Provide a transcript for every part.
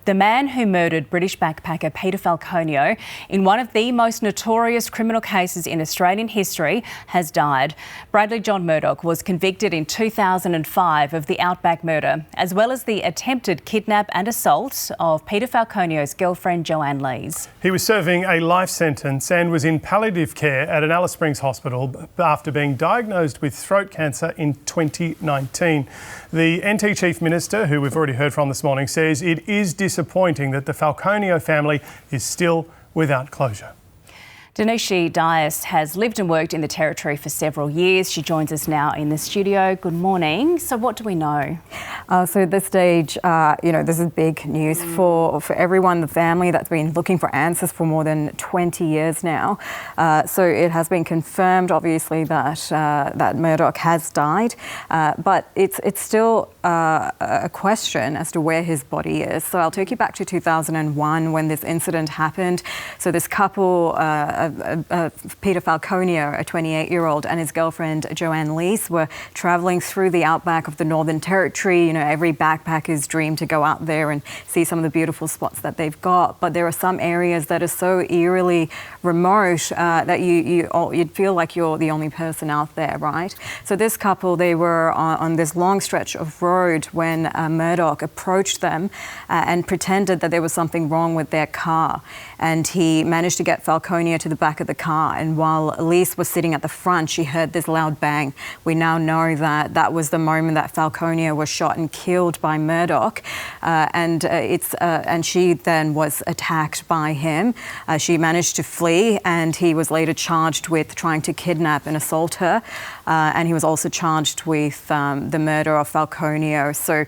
The man who murdered British backpacker Peter Falconio in one of the most notorious criminal cases in Australian history has died. Bradley John Murdoch was convicted in 2005 of the Outback murder, as well as the attempted kidnap and assault of Peter Falconio's girlfriend Joanne Lees. He was serving a life sentence and was in palliative care at an Alice Springs hospital after being diagnosed with throat cancer in 2019. The NT Chief Minister, who we've already heard from this morning, says it is disappointing that the Falconio family is still without closure. Denise Dias has lived and worked in the Territory for several years. She joins us now in the studio. Good morning. So what do we know? So at this stage, this is big news for everyone, the family that's been looking for answers for more than 20 years now. So it has been confirmed, obviously, that Murdoch has died, but it's still a question as to where his body is. So I'll take you back to 2001 when this incident happened. So this couple, Peter Falconio, a 28-year-old, and his girlfriend Joanne Lees were travelling through the outback of the Northern Territory. You know, every backpacker's dream to go out there and see some of the beautiful spots that they've got. But there are some areas that are so eerily remote that you'd feel like you're the only person out there, right? So this couple, they were on this long stretch of road when Murdoch approached them and pretended that there was something wrong with their car. And he managed to get Falconio to the back of the car. And while Elise was sitting at the front, she heard this loud bang. We now know that that was the moment that Falconio was shot and killed by Murdoch. And she then was attacked by him. She managed to flee, and he was later charged with trying to kidnap and assault her. And he was also charged with the murder of Falconio. So,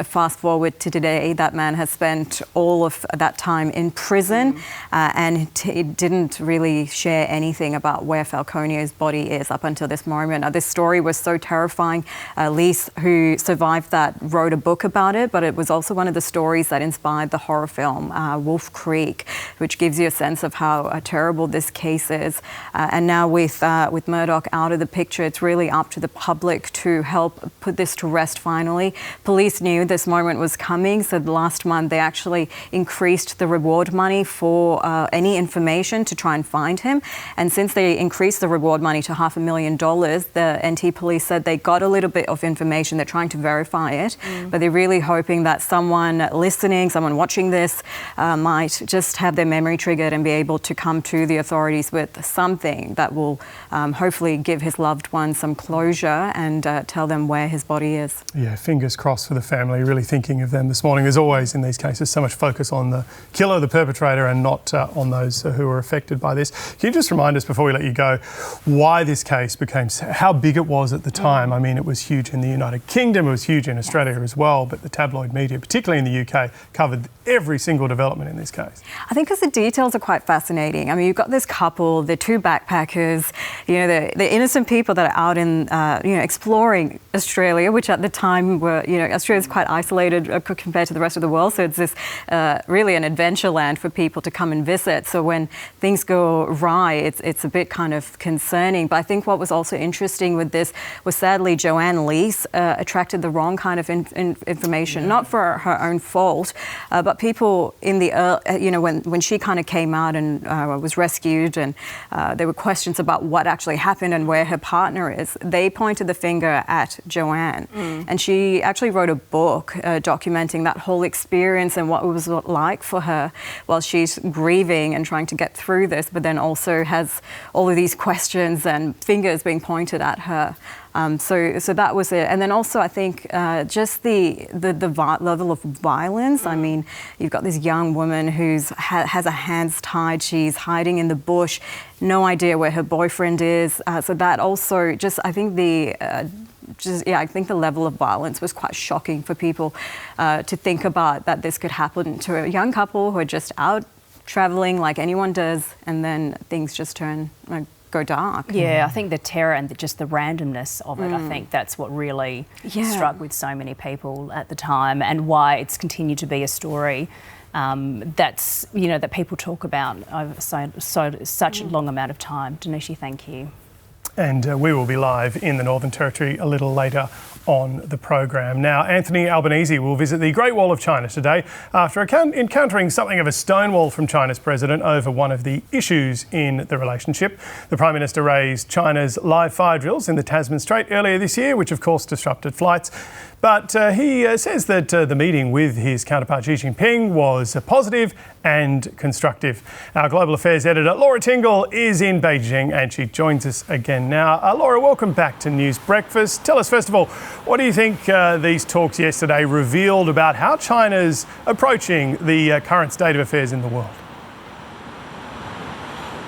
fast forward to today, that man has spent all of that time in prison and he didn't really share anything about where Falconio's body is up until this moment. Now, this story was so terrifying. Lise, who survived that, wrote a book about it, but it was also one of the stories that inspired the horror film Wolf Creek, which gives you a sense of how terrible this case is. And now with Murdoch out of the picture, it's really up to the public to help put this to rest finally. Police knew this moment was coming, so last month they actually increased the reward money for any information to try and find him. And since they increased the reward money to $500,000, the NT police said they got a little bit of information. They're trying to verify it, but they're really hoping that someone listening, someone watching this might just have their memory triggered and be able to come to the authorities with something that will hopefully give his loved one some closure and tell them where his body is. Yeah, fingers crossed for the family, really thinking of them this morning. There's always in these cases so much focus on the killer, the perpetrator, and not on those who were affected by this. Can you just remind us before we let you go why this case became, how big it was at the time? I mean, it was huge in the United Kingdom, it was huge in Australia as well, but the tabloid media, particularly in the UK, covered every single development in this case. I think because the details are quite fascinating. I mean, you've got this couple, they're two backpackers, they're innocent people that are out in, exploring Australia, which at the time were, Australia's quite isolated compared to the rest of the world. So it's this really an adventure land for people to come and visit. So when things go awry, it's a bit kind of concerning. But I think what was also interesting with this was sadly Joanne Lees attracted the wrong kind of information, not for her own fault, but people in the, when she kind of came out and was rescued and there were questions about what actually happened and where her partner is, they pointed the finger at Joanne. And she actually wrote a book documenting that whole experience and what it was like for her while she's grieving and trying to get through this, but then also has all of these questions and fingers being pointed at her. So that was it. And then also I think just the level of violence. I mean, you've got this young woman who's has her hands tied. She's hiding in the bush, no idea where her boyfriend is. So that also just, I think I think the level of violence was quite shocking for people to think about that this could happen to a young couple who are just out travelling like anyone does, and then things just go dark. Yeah, I think the terror and just the randomness of it, I think that's what really struck with so many people at the time, and why it's continued to be a story that's, that people talk about over such a long amount of time. Denise, thank you. And we will be live in the Northern Territory a little later on the program. Now, Anthony Albanese will visit the Great Wall of China today after encountering something of a stonewall from China's president over one of the issues in the relationship. The Prime Minister raised China's live fire drills in the Tasman Strait earlier this year, which of course disrupted flights. But he says that the meeting with his counterpart Xi Jinping was positive and constructive. Our Global Affairs Editor Laura Tingle is in Beijing and she joins us again now. Laura, welcome back to News Breakfast. Tell us first of all, what do you think these talks yesterday revealed about how China's approaching the current state of affairs in the world?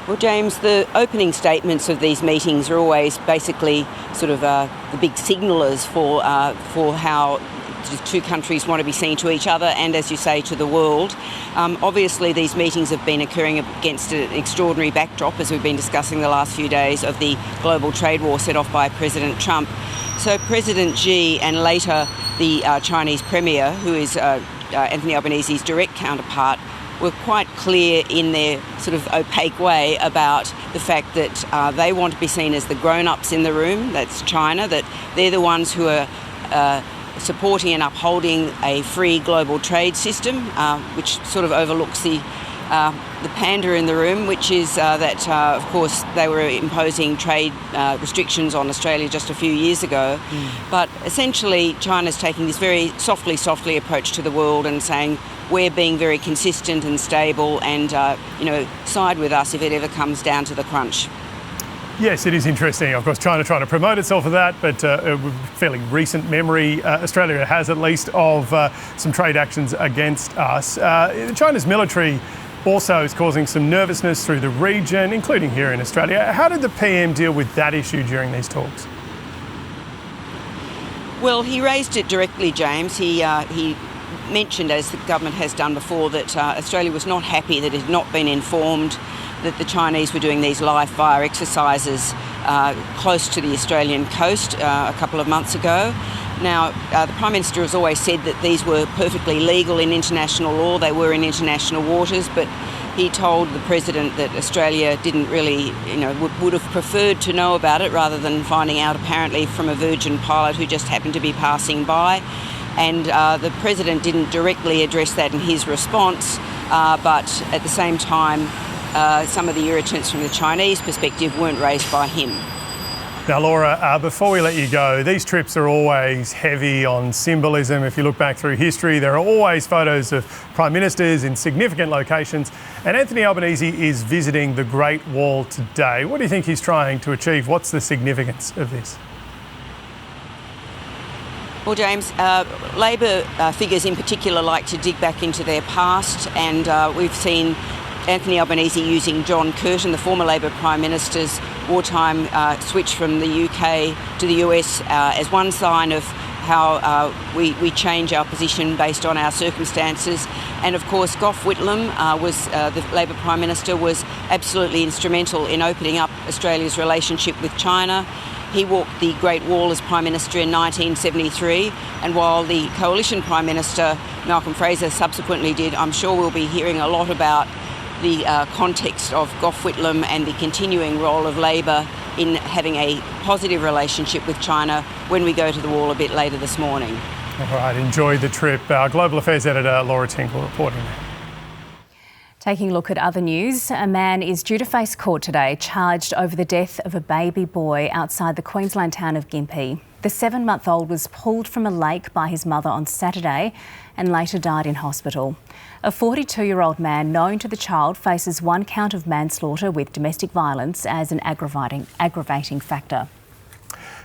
Well, James, the opening statements of these meetings are always basically sort of the big signallers for how the two countries want to be seen to each other and, as you say, to the world. Obviously, these meetings have been occurring against an extraordinary backdrop, as we've been discussing the last few days, of the global trade war set off by President Trump. So President Xi and later the Chinese Premier, who is Anthony Albanese's direct counterpart, were quite clear in their sort of opaque way about the fact that they want to be seen as the grown-ups in the room, that's China, that they're the ones who are supporting and upholding a free global trade system, which sort of overlooks the panda in the room, which is that, of course, they were imposing trade restrictions on Australia just a few years ago. But essentially, China's taking this very softly approach to the world and saying, we're being very consistent and stable and, side with us if it ever comes down to the crunch. Yes, it is interesting. Of course, China trying to promote itself for that, but a fairly recent memory, Australia has at least, of some trade actions against us. China's military also is causing some nervousness through the region, including here in Australia. How did the PM deal with that issue during these talks? Well, he raised it directly, James. He mentioned, as the government has done before, that Australia was not happy that it had not been informed that the Chinese were doing these live fire exercises close to the Australian coast a couple of months ago. Now, the Prime Minister has always said that these were perfectly legal in international law. They were in international waters, but he told the President that Australia didn't really, would have preferred to know about it rather than finding out apparently from a Virgin pilot who just happened to be passing by. And the President didn't directly address that in his response, but at the same time, some of the irritants from the Chinese perspective weren't raised by him. Now, Laura, before we let you go, these trips are always heavy on symbolism. If you look back through history, there are always photos of Prime Ministers in significant locations. And Anthony Albanese is visiting the Great Wall today. What do you think he's trying to achieve? What's the significance of this? Well, James, Labor figures in particular like to dig back into their past, and we've seen Anthony Albanese using John Curtin, the former Labor Prime Minister's wartime switch from the UK to the US as one sign of how we change our position based on our circumstances. And of course, Gough Whitlam, was the Labor Prime Minister, was absolutely instrumental in opening up Australia's relationship with China. He walked the Great Wall as Prime Minister in 1973, and while the Coalition Prime Minister, Malcolm Fraser, subsequently did, I'm sure we'll be hearing a lot about the context of Gough Whitlam and the continuing role of Labor in having a positive relationship with China when we go to the wall a bit later this morning. All right, enjoy the trip. Our Global Affairs Editor Laura Tingle reporting there. Taking a look at other news, a man is due to face court today, charged over the death of a baby boy outside the Queensland town of Gympie. The 7-month-old was pulled from a lake by his mother on Saturday and later died in hospital. A 42-year-old man known to the child faces 1 count of manslaughter with domestic violence as an aggravating factor.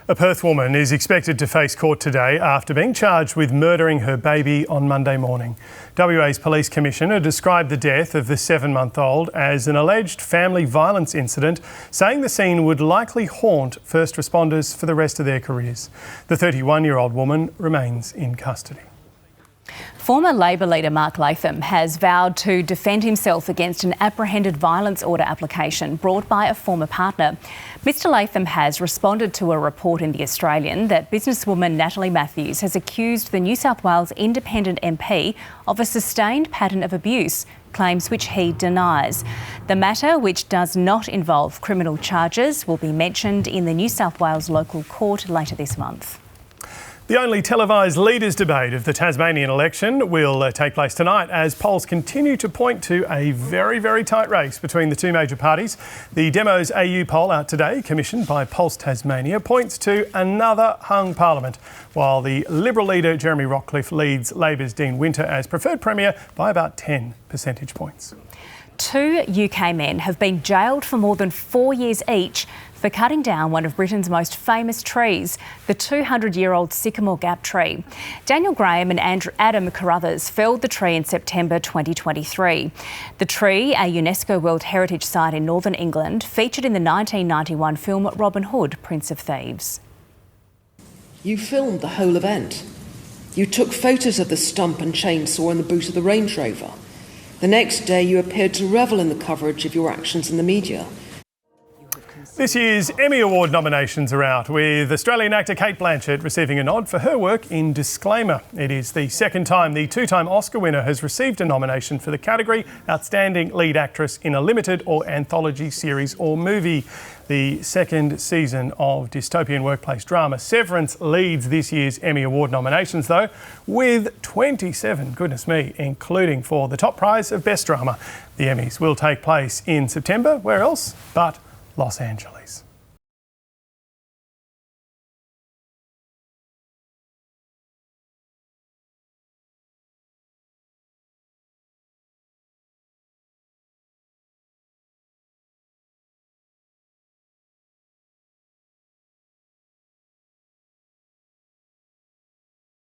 A Perth woman is expected to face court today after being charged with murdering her baby on Monday morning. WA's Police Commissioner described the death of the 7-month-old as an alleged family violence incident, saying the scene would likely haunt first responders for the rest of their careers. The 31-year-old woman remains in custody. Former Labor leader Mark Latham has vowed to defend himself against an apprehended violence order application brought by a former partner. Mr Latham has responded to a report in The Australian that businesswoman Natalie Matthews has accused the New South Wales Independent MP of a sustained pattern of abuse, claims which he denies. The matter, which does not involve criminal charges, will be mentioned in the New South Wales local court later this month. The only televised leaders' debate of the Tasmanian election will take place tonight as polls continue to point to a very, very tight race between the two major parties. The Demos AU poll out today, commissioned by Pulse Tasmania, points to another hung parliament, while the Liberal leader Jeremy Rockcliffe leads Labor's Dean Winter as preferred Premier by about 10 percentage points. 2 UK men have been jailed for more than 4 years each for cutting down one of Britain's most famous trees, the 200-year-old Sycamore Gap tree. Daniel Graham and Adam Carruthers felled the tree in September 2023. The tree, a UNESCO World Heritage Site in northern England, featured in the 1991 film Robin Hood, Prince of Thieves. You filmed the whole event. You took photos of the stump and chainsaw in the boot of the Range Rover. The next day you appeared to revel in the coverage of your actions in the media. This year's Emmy Award nominations are out, with Australian actor Cate Blanchett receiving a nod for her work in Disclaimer. It is the second time the two-time Oscar winner has received a nomination for the category Outstanding Lead Actress in a Limited or Anthology Series or Movie. The second season of dystopian workplace drama Severance leads this year's Emmy Award nominations, though, with 27, goodness me, including for the top prize of Best Drama. The Emmys will take place in September. Where else but Los Angeles.